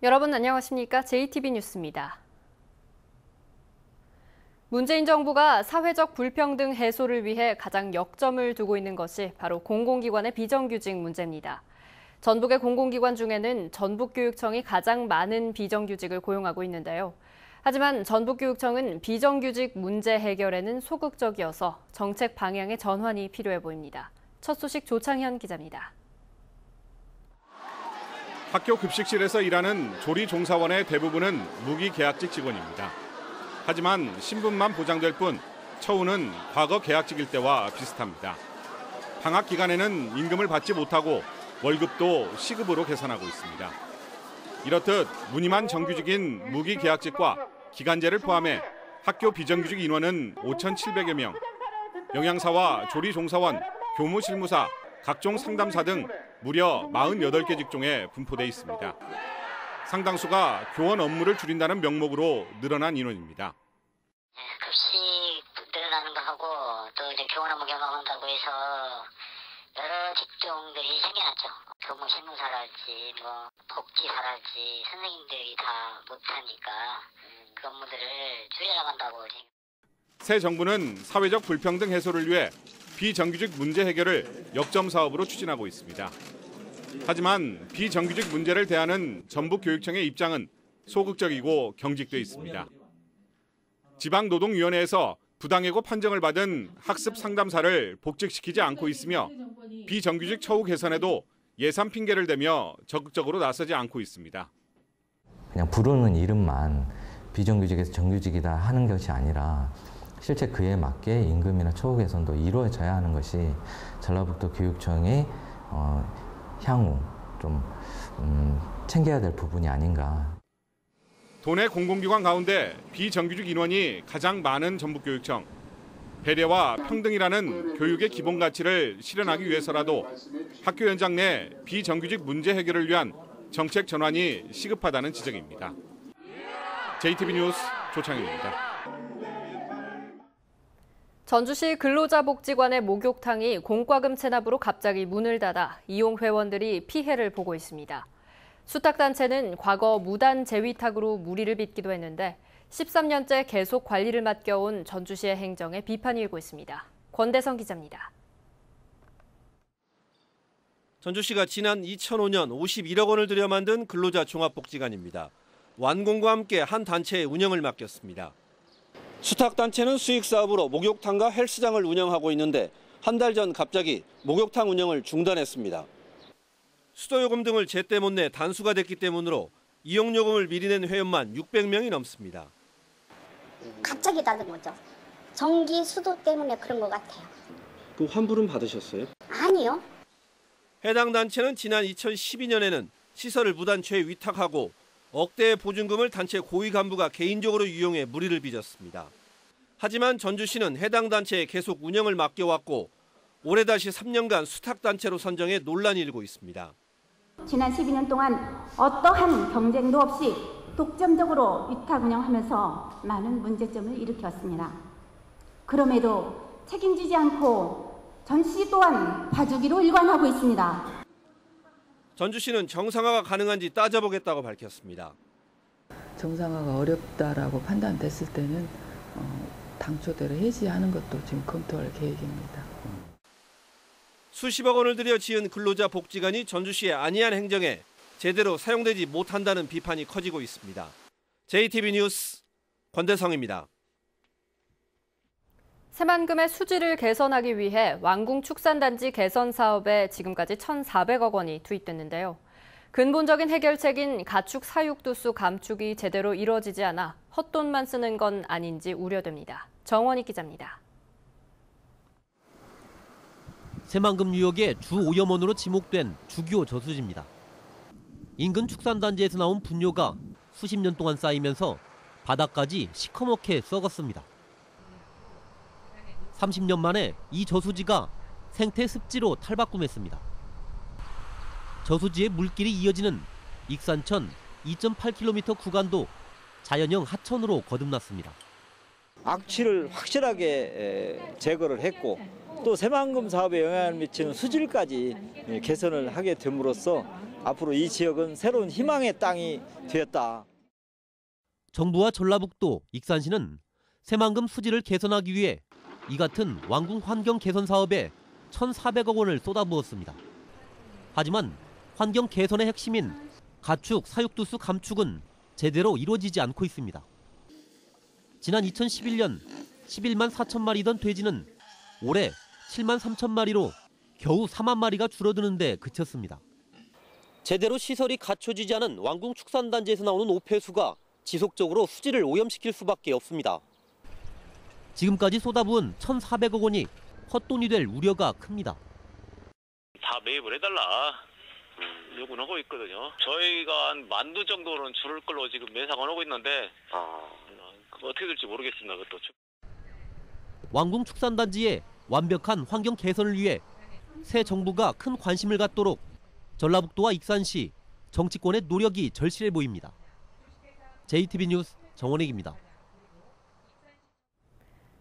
여러분 안녕하십니까? JTB 뉴스입니다. 문재인 정부가 사회적 불평등 해소를 위해 가장 역점을 두고 있는 것이 바로 공공기관의 비정규직 문제입니다. 전북의 공공기관 중에는 전북교육청이 가장 많은 비정규직을 고용하고 있는데요. 하지만 전북교육청은 비정규직 문제 해결에는 소극적이어서 정책 방향의 전환이 필요해 보입니다. 첫 소식 조창현 기자입니다. 학교 급식실에서 일하는 조리 종사원의 대부분은 무기계약직 직원입니다. 하지만 신분만 보장될 뿐 처우는 과거 계약직일 때와 비슷합니다. 방학 기간에는 임금을 받지 못하고 월급도 시급으로 계산하고 있습니다. 이렇듯 무늬만 정규직인 무기계약직과 기간제를 포함해 학교 비정규직 인원은 5,700여 명, 영양사와 조리 종사원, 교무실무사, 각종 상담사 등 무려 48개 직종에 분포돼 있습니다. 상당수가 교원 업무를 줄인다는 명목으로 늘어난 인원입니다. 급식 늘어나는 거 하고 또 이제 교원 업무 경험한다고 해서 여러 직종들이 생겨났죠. 교무실무사랄지 뭐 복지사랄지 선생님들이 다 못하니까 그 업무들을 줄여나간다고. 새 정부는 사회적 불평등 해소를 위해 비정규직 문제 해결을 역점 사업으로 추진하고 있습니다. 하지만 비정규직 문제를 대하는 전북교육청의 입장은 소극적이고 경직돼 있습니다. 지방노동위원회에서 부당해고 판정을 받은 학습 상담사를 복직시키지 않고 있으며 비정규직 처우 개선에도 예산 핑계를 대며 적극적으로 나서지 않고 있습니다. 그냥 부르는 이름만 비정규직에서 정규직이다 하는 것이 아니라 실제 그에 맞게 임금이나 처우 개선도 이루어져야 하는 것이 전라북도 교육청이 향후 좀 챙겨야 될 부분이 아닌가. 도내 공공기관 가운데 비정규직 인원이 가장 많은 전북교육청. 배려와 평등이라는 교육의 기본 가치를 실현하기 위해서라도 학교 현장 내 비정규직 문제 해결을 위한 정책 전환이 시급하다는 지적입니다. JTB 뉴스 조창현입니다. 전주시 근로자복지관의 목욕탕이 공과금 체납으로 갑자기 문을 닫아 이용 회원들이 피해를 보고 있습니다. 수탁단체는 과거 무단 재위탁으로 물의를 빚기도 했는데 13년째 계속 관리를 맡겨온 전주시의 행정에 비판이 일고 있습니다. 권대성 기자입니다. 전주시가 지난 2005년 51억 원을 들여 만든 근로자 종합복지관입니다. 완공과 함께 한 단체에 운영을 맡겼습니다. 수탁단체는 수익사업으로 목욕탕과 헬스장을 운영하고 있는데 한 달 전 갑자기 목욕탕 운영을 중단했습니다. 수도요금 등을 제때 못 내 단수가 됐기 때문으로 이용요금을 미리 낸 회원만 600명이 넘습니다. 갑자기 닫은 거죠. 전기, 수도 때문에 그런 것 같아요. 그 환불은 받으셨어요? 아니요. 해당 단체는 지난 2012년에는 시설을 무단 재위탁하고 억대의 보증금을 단체 고위 간부가 개인적으로 이용해 물의를 빚었습니다. 하지만 전주시는 해당 단체에 계속 운영을 맡겨왔고 올해 다시 3년간 수탁단체로 선정해 논란이 일고 있습니다. 지난 12년 동안 어떠한 경쟁도 없이 독점적으로 위탁 운영하면서 많은 문제점을 일으켰습니다. 그럼에도 책임지지 않고 전시 또한 봐주기로 일관하고 있습니다. 전주시는 정상화가 가능한지 따져보겠다고 밝혔습니다. 정상화가 어렵다라고 판단됐을 때는 당초대로 해지하는 것도 지금 검토할 계획입니다. 수십억 원을 들여 지은 근로자 복지관이 전주시의 안이한 행정에 제대로 사용되지 못한다는 비판이 커지고 있습니다. JTB 뉴스 권대성입니다. 새만금의 수질을 개선하기 위해 왕궁축산단지 개선 사업에 지금까지 1,400억 원이 투입됐는데요. 근본적인 해결책인 가축 사육두수 감축이 제대로 이루어지지 않아 헛돈만 쓰는 건 아닌지 우려됩니다. 정원희 기자입니다. 새만금 유역의 주 오염원으로 지목된 주기호 저수지입니다. 인근 축산단지에서 나온 분뇨가 수십 년 동안 쌓이면서 바닥까지 시커멓게 썩었습니다. 30년 만에 이 저수지가 생태 습지로 탈바꿈했습니다. 저수지의 물길이 이어지는 익산천 2.8km 구간도 자연형 하천으로 거듭났습니다. 악취를 확실하게 제거를 했고 또 새만금 사업에 영향을 미치는 수질까지 개선을 하게 됨으로써 앞으로 이 지역은 새로운 희망의 땅이 되었다. 정부와 전라북도, 익산시는 새만금 수질을 개선하기 위해 이 같은 왕궁 환경 개선 사업에 1,400억 원을 쏟아부었습니다. 하지만 환경 개선의 핵심인 가축, 사육두수 감축은 제대로 이루어지지 않고 있습니다. 지난 2011년 11만 4천 마리던 돼지는 올해 7만 3천 마리로 겨우 4만 마리가 줄어드는 데 그쳤습니다. 제대로 시설이 갖춰지지 않은 왕궁 축산단지에서 나오는 오폐수가 지속적으로 수질을 오염시킬 수밖에 없습니다. 지금까지 쏟아부은 1,400억 원이 헛돈이 될 우려가 큽니다. 다 매입을 해달라 요구는 하고 있거든요. 저희가 한 10,000두 정도는 줄을 걸로 지금 예상을 하고 있는데 그거 어떻게 될지 모르겠습니다. 그것도. 왕궁 축산단지의 완벽한 환경 개선을 위해 새 정부가 큰 관심을 갖도록 전라북도와 익산시 정치권의 노력이 절실해 보입니다. JTB 뉴스 정원익입니다.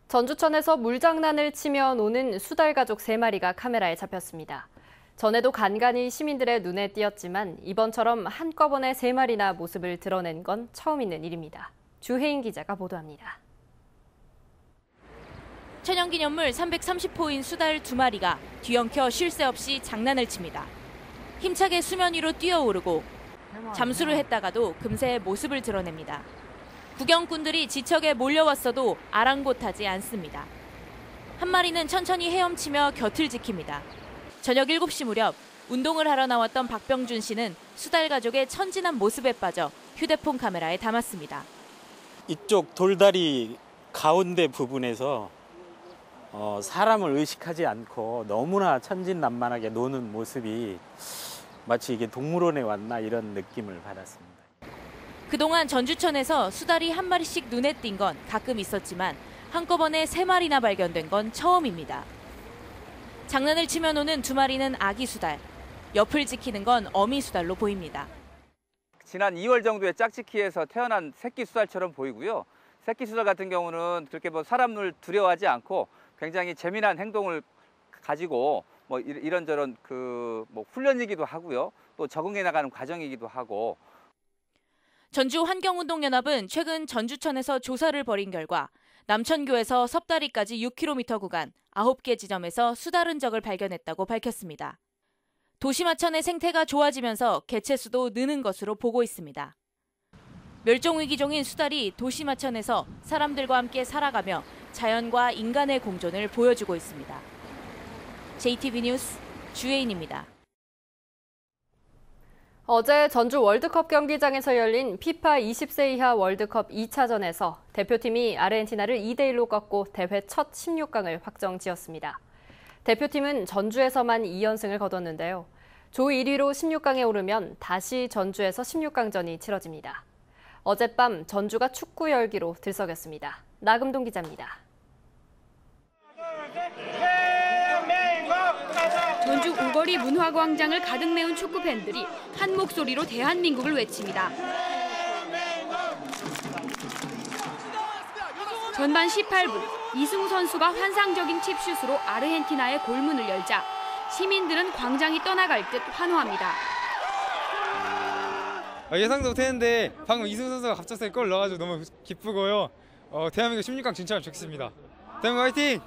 전주천에서 물장난을 치며 노는 수달 가족 3마리가 카메라에 잡혔습니다. 전에도 간간히 시민들의 눈에 띄었지만 이번처럼 한꺼번에 3마리나 모습을 드러낸 건 처음 있는 일입니다. 주혜인 기자가 보도합니다. 천연기념물 330호인 수달 2마리가 뒤엉켜 쉴 새 없이 장난을 칩니다. 힘차게 수면 위로 뛰어오르고 잠수를 했다가도 금세 모습을 드러냅니다. 구경꾼들이 지척에 몰려왔어도 아랑곳하지 않습니다. 한 마리는 천천히 헤엄치며 곁을 지킵니다. 저녁 7시 무렵 운동을 하러 나왔던 박병준 씨는 수달 가족의 천진한 모습에 빠져 휴대폰 카메라에 담았습니다. 이쪽 돌다리 가운데 부분에서 사람을 의식하지 않고 너무나 천진난만하게 노는 모습이 마치 이게 동물원에 왔나 이런 느낌을 받았습니다. 그동안 전주천에서 수달이 한 마리씩 눈에 띈 건 가끔 있었지만 한꺼번에 3마리나 발견된 건 처음입니다. 장난을 치며 노는 2마리는 아기 수달, 옆을 지키는 건 어미 수달로 보입니다. 지난 2월 정도에 짝짓기에서 태어난 새끼 수달처럼 보이고요. 새끼 수달 같은 경우는 그렇게 사람을 두려워하지 않고 굉장히 재미난 행동을 가지고 이런저런 훈련이기도 하고요. 또 적응해 나가는 과정이기도 하고. 전주환경운동연합은 최근 전주천에서 조사를 벌인 결과 남천교에서 섭다리까지 6km 구간 9개 지점에서 수달 흔적을 발견했다고 밝혔습니다. 도시마천의 생태가 좋아지면서 개체수도 느는 것으로 보고 있습니다. 멸종위기종인 수달이 도시마천에서 사람들과 함께 살아가며 자연과 인간의 공존을 보여주고 있습니다. JTB 뉴스 주혜인입니다. 어제 전주 월드컵 경기장에서 열린 피파 20세 이하 월드컵 2차전에서 대표팀이 아르헨티나를 2대1로 꺾고 대회 첫 16강을 확정지었습니다. 대표팀은 전주에서만 2연승을 거뒀는데요. 조 1위로 16강에 오르면 다시 전주에서 16강전이 치러집니다. 어젯밤 전주가 축구 열기로 들썩였습니다. 나금동 기자입니다. 전주 우거리 문화광장을 가득 메운 축구 팬들이 한 목소리로 대한민국을 외칩니다. 전반 18분 이승우 선수가 환상적인 칩슛으로 아르헨티나의 골문을 열자 시민들은 광장이 떠나갈 듯 환호합니다. 예상도 못했는데 방금 이승우 선수가 갑작스레 골 넣어가지고 너무 기쁘고요. 대한민국 16강 진출하면 좋겠습니다. 대한민국 화이팅!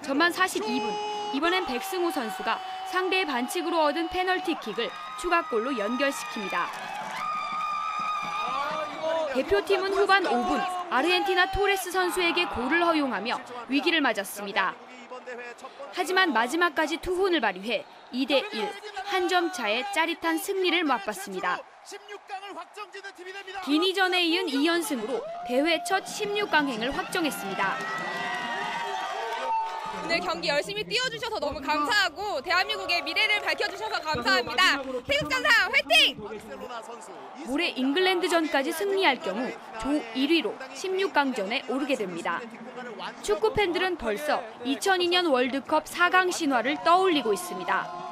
전반 42분 이번엔 백승호 선수가 상대의 반칙으로 얻은 페널티킥을 추가골로 연결시킵니다. 대표팀은 후반 5분 아르헨티나 토레스 선수에게 골을 허용하며 위기를 맞았습니다. 하지만 마지막까지 투혼을 발휘해 2대1 한 점 차의 짜릿한 승리를 맛봤습니다. 기니전에 이은 2연승으로 대회 첫 16강행을 확정했습니다. 오늘 경기 열심히 뛰어주셔서 너무 감사하고 대한민국의 미래를 밝혀주셔서 감사합니다. 태극전사 화이팅! 올해 잉글랜드전까지 승리할 경우 조 1위로 16강전에 오르게 됩니다. 축구 팬들은 벌써 2002년 월드컵 4강 신화를 떠올리고 있습니다.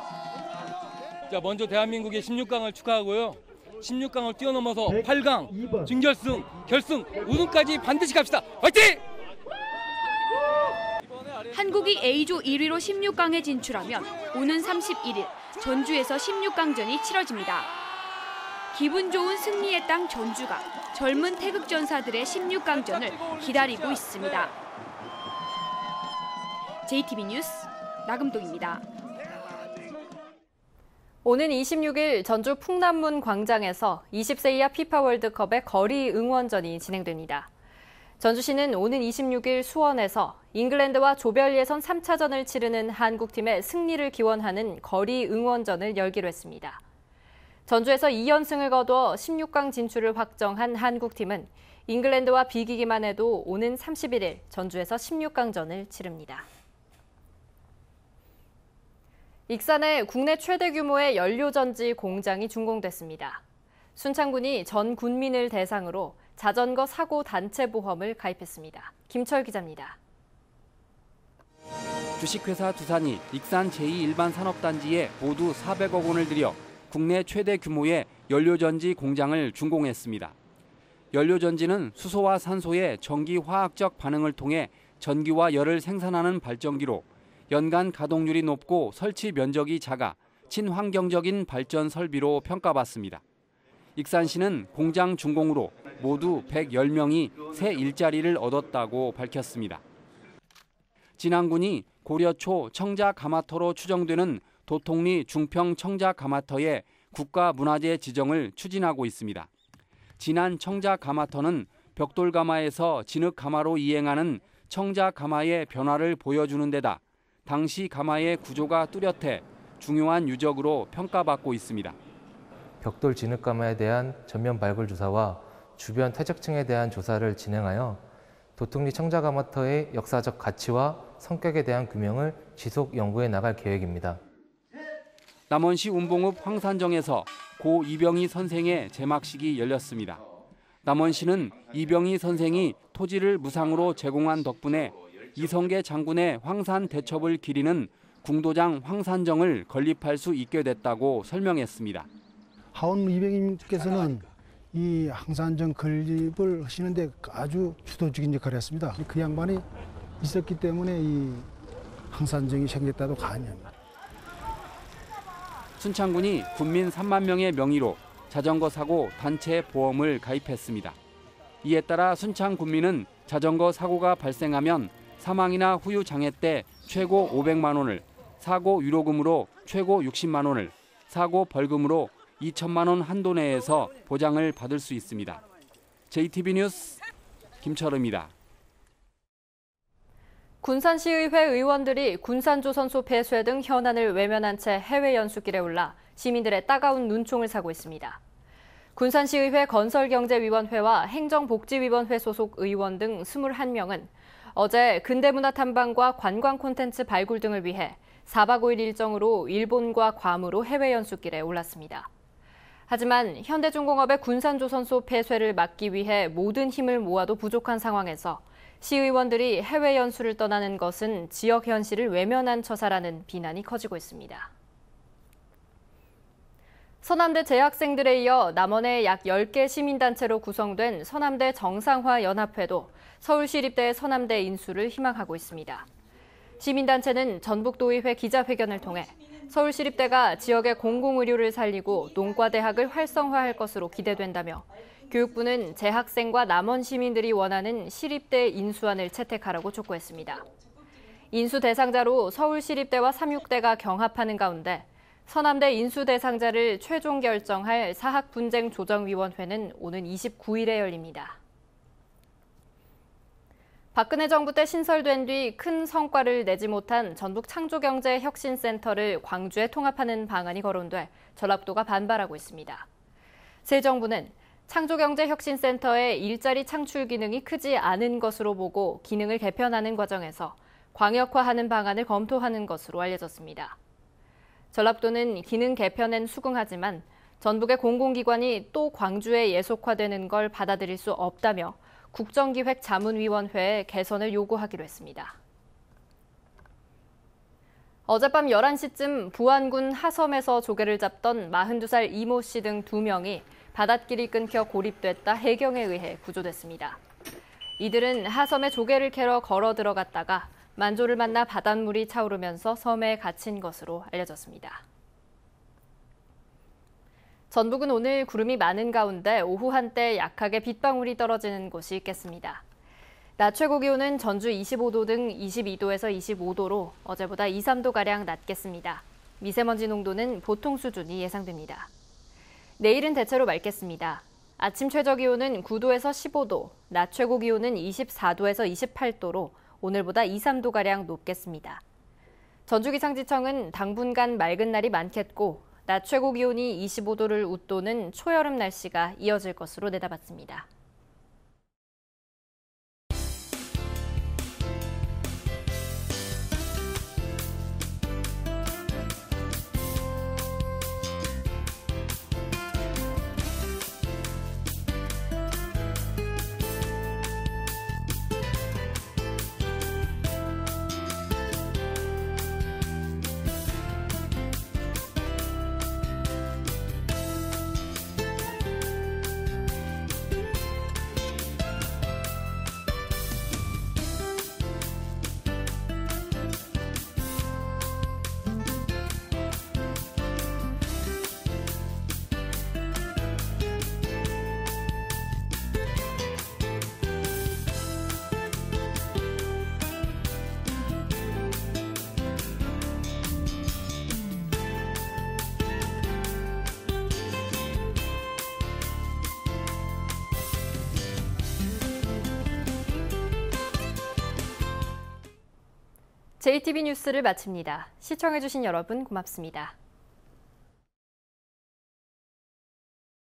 자, 먼저 대한민국의 16강을 축하하고요. 16강을 뛰어넘어서 8강, 준결승, 결승, 우승까지 반드시 갑시다. 화이팅! 한국이 A조 1위로 16강에 진출하면 오는 31일 전주에서 16강전이 치러집니다. 기분 좋은 승리의 땅 전주가 젊은 태극전사들의 16강전을 기다리고 있습니다. JTB 뉴스 나금동입니다. 오는 26일 전주 풍남문 광장에서 20세 이하 피파 월드컵의 거리 응원전이 진행됩니다. 전주시는 오는 26일 수원에서 잉글랜드와 조별 예선 3차전을 치르는 한국팀의 승리를 기원하는 거리 응원전을 열기로 했습니다. 전주에서 2연승을 거두어 16강 진출을 확정한 한국팀은 잉글랜드와 비기기만 해도 오는 31일 전주에서 16강전을 치릅니다. 익산에 국내 최대 규모의 연료전지 공장이 준공됐습니다. 순창군이 전 군민을 대상으로 자전거 사고 단체 보험을 가입했습니다. 김철 기자입니다. 주식회사 두산이 익산 제2일반산업단지에 모두 400억 원을 들여 국내 최대 규모의 연료전지 공장을 준공했습니다. 연료전지는 수소와 산소의 전기화학적 반응을 통해 전기와 열을 생산하는 발전기로 연간 가동률이 높고 설치 면적이 작아 친환경적인 발전 설비로 평가받습니다. 익산시는 공장 준공으로 모두 110명이 새 일자리를 얻었다고 밝혔습니다. 진안군이 고려 초 청자 가마터로 추정되는 도통리 중평 청자 가마터의 국가문화재 지정을 추진하고 있습니다. 진안 청자 가마터는 벽돌 가마에서 진흙 가마로 이행하는 청자 가마의 변화를 보여주는 데다 당시 가마의 구조가 뚜렷해 중요한 유적으로 평가받고 있습니다. 벽돌 진흙 가마에 대한 전면 발굴 조사와 주변 퇴적층에 대한 조사를 진행하여 도통리 청자 가마터의 역사적 가치와 성격에 대한 규명을 지속 연구해 나갈 계획입니다. 남원시 운봉읍 황산정에서 고 이병희 선생의 제막식이 열렸습니다. 남원시는 이병희 선생이 토지를 무상으로 제공한 덕분에 이성계 장군의 황산 대첩을 기리는 궁도장 황산정을 건립할 수 있게 됐다고 설명했습니다. 하원 이병희님께서는 이 황산정 건립을 하시는데 아주 주도적인 역할을 했습니다. 그 양반이 있었기 때문에 이 황산정이 생겼다도 가능합니다. 순창군이 군민 3만 명의 명의로 자전거 사고 단체 보험을 가입했습니다. 이에 따라 순창 군민은 자전거 사고가 발생하면 사망이나 후유 장애 때 최고 500만 원을, 사고 위로금으로 최고 60만 원을, 사고 벌금으로 2천만 원 한도 내에서 보장을 받을 수 있습니다. JTB 뉴스 김철우입니다. 군산시의회 의원들이 군산조선소 폐쇄 등 현안을 외면한 채 해외 연수길에 올라 시민들의 따가운 눈총을 사고 있습니다. 군산시의회 건설경제위원회와 행정복지위원회 소속 의원 등 21명은 어제 근대문화 탐방과 관광 콘텐츠 발굴 등을 위해 4박 5일 일정으로 일본과 괌으로 해외 연수길에 올랐습니다. 하지만 현대중공업의 군산조선소 폐쇄를 막기 위해 모든 힘을 모아도 부족한 상황에서 시의원들이 해외 연수를 떠나는 것은 지역 현실을 외면한 처사라는 비난이 커지고 있습니다. 서남대 재학생들에 이어 남원의 약 10개 시민단체로 구성된 서남대 정상화연합회도 서울시립대 서남대 인수를 희망하고 있습니다. 시민단체는 전북도의회 기자회견을 통해 서울시립대가 지역의 공공의료를 살리고 농과대학을 활성화할 것으로 기대된다며 교육부는 재학생과 남원 시민들이 원하는 시립대 인수안을 채택하라고 촉구했습니다. 인수 대상자로 서울시립대와 삼육대가 경합하는 가운데 서남대 인수 대상자를 최종 결정할 사학분쟁조정위원회는 오는 29일에 열립니다. 박근혜 정부 때 신설된 뒤 큰 성과를 내지 못한 전북 창조경제혁신센터를 광주에 통합하는 방안이 거론돼 전라북도가 반발하고 있습니다. 새 정부는 창조경제혁신센터의 일자리 창출 기능이 크지 않은 것으로 보고 기능을 개편하는 과정에서 광역화하는 방안을 검토하는 것으로 알려졌습니다. 전라북도는 기능 개편엔 수긍하지만 전북의 공공기관이 또 광주에 예속화되는 걸 받아들일 수 없다며 국정기획자문위원회에 개선을 요구하기로 했습니다. 어젯밤 11시쯤 부안군 하섬에서 조개를 잡던 42살 이모 씨 등 2명이 바닷길이 끊겨 고립됐다 해경에 의해 구조됐습니다. 이들은 하섬에 조개를 캐러 걸어 들어갔다가 만조를 만나 바닷물이 차오르면서 섬에 갇힌 것으로 알려졌습니다. 전북은 오늘 구름이 많은 가운데 오후 한때 약하게 빗방울이 떨어지는 곳이 있겠습니다. 낮 최고 기온은 전주 25도 등 22도에서 25도로 어제보다 2, 3도가량 낮겠습니다. 미세먼지 농도는 보통 수준이 예상됩니다. 내일은 대체로 맑겠습니다. 아침 최저 기온은 9도에서 15도, 낮 최고 기온은 24도에서 28도로 오늘보다 2, 3도가량 높겠습니다. 전주기상지청은 당분간 맑은 날이 많겠고 낮 최고 기온이 25도를 웃도는 초여름 날씨가 이어질 것으로 내다봤습니다. JTB 뉴스를 마칩니다. 시청해주신 여러분 고맙습니다.